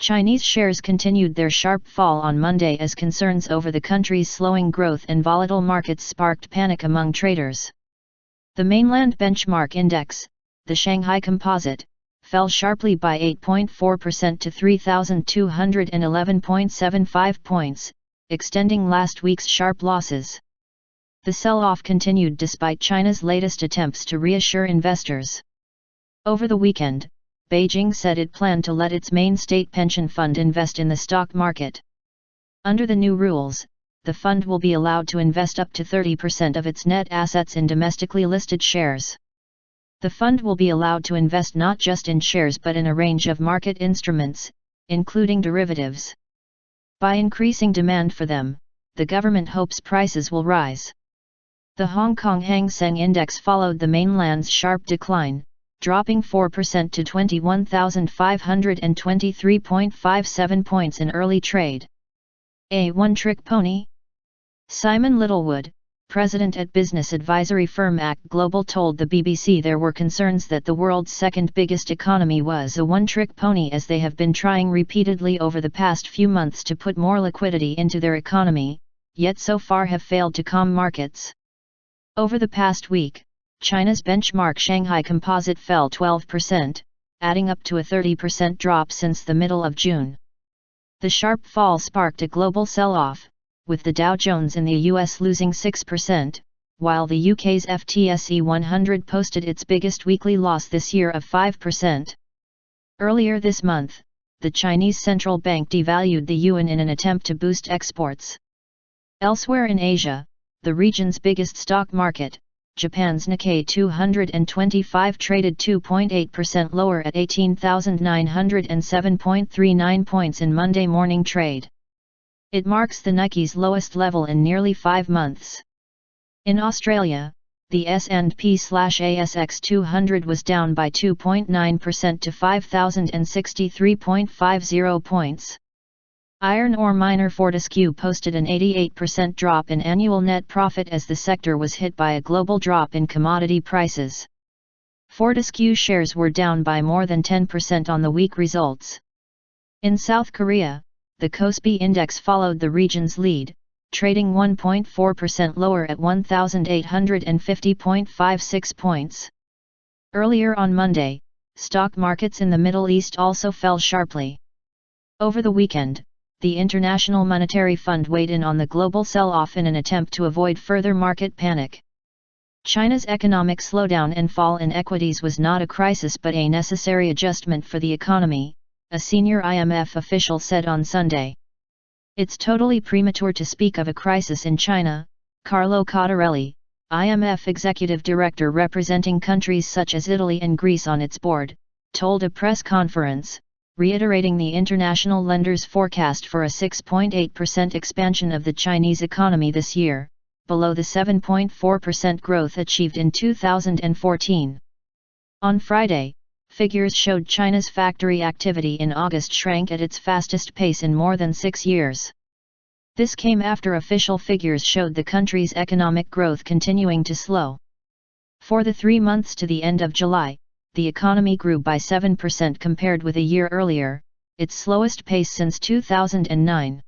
Chinese shares continued their sharp fall on Monday as concerns over the country's slowing growth and volatile markets sparked panic among traders. The mainland benchmark index, the Shanghai Composite, fell sharply by 8.4% to 3,211.75 points, extending last week's sharp losses. The sell-off continued despite China's latest attempts to reassure investors. Over the weekend, Beijing said it planned to let its main state pension fund invest in the stock market. Under the new rules, the fund will be allowed to invest up to 30% of its net assets in domestically listed shares. The fund will be allowed to invest not just in shares but in a range of market instruments, including derivatives. By increasing demand for them, the government hopes prices will rise. The Hong Kong Hang Seng index followed the mainland's sharp decline, dropping 4% to 21,523.57 points in early trade. A one-trick pony? Simon Littlewood, president at business advisory firm Act Global, told the BBC there were concerns that the world's second biggest economy was a one-trick pony, as they have been trying repeatedly over the past few months to put more liquidity into their economy, yet so far have failed to calm markets. Over the past week, China's benchmark Shanghai Composite fell 12%, adding up to a 30% drop since the middle of June. The sharp fall sparked a global sell-off, with the Dow Jones in the US losing 6%, while the UK's FTSE 100 posted its biggest weekly loss this year of 5%. Earlier this month, the Chinese central bank devalued the yuan in an attempt to boost exports. Elsewhere in Asia, the region's biggest stock market, Japan's Nikkei 225 traded 2.8% lower at 18,907.39 points in Monday morning trade. It marks the Nikkei's lowest level in nearly 5 months. In Australia, the S&P/ASX 200 was down by 2.9% to 5,063.50 points. Iron ore miner Fortescue posted an 88% drop in annual net profit as the sector was hit by a global drop in commodity prices. Fortescue shares were down by more than 10% on the weak results. In South Korea, the Kospi index followed the region's lead, trading 1.4% lower at 1,850.56 points. Earlier on Monday, stock markets in the Middle East also fell sharply. Over the weekend, the International Monetary Fund weighed in on the global sell-off in an attempt to avoid further market panic. China's economic slowdown and fall in equities was not a crisis but a necessary adjustment for the economy, a senior IMF official said on Sunday. It's totally premature to speak of a crisis in China, Carlo Cottarelli, IMF executive director representing countries such as Italy and Greece on its board, told a press conference, reiterating the international lenders' forecast for a 6.8% expansion of the Chinese economy this year, below the 7.4% growth achieved in 2014. On Friday, figures showed China's factory activity in August shrank at its fastest pace in more than 6 years. This came after official figures showed the country's economic growth continuing to slow. For the 3 months to the end of July, the economy grew by 7% compared with a year earlier, its slowest pace since 2009.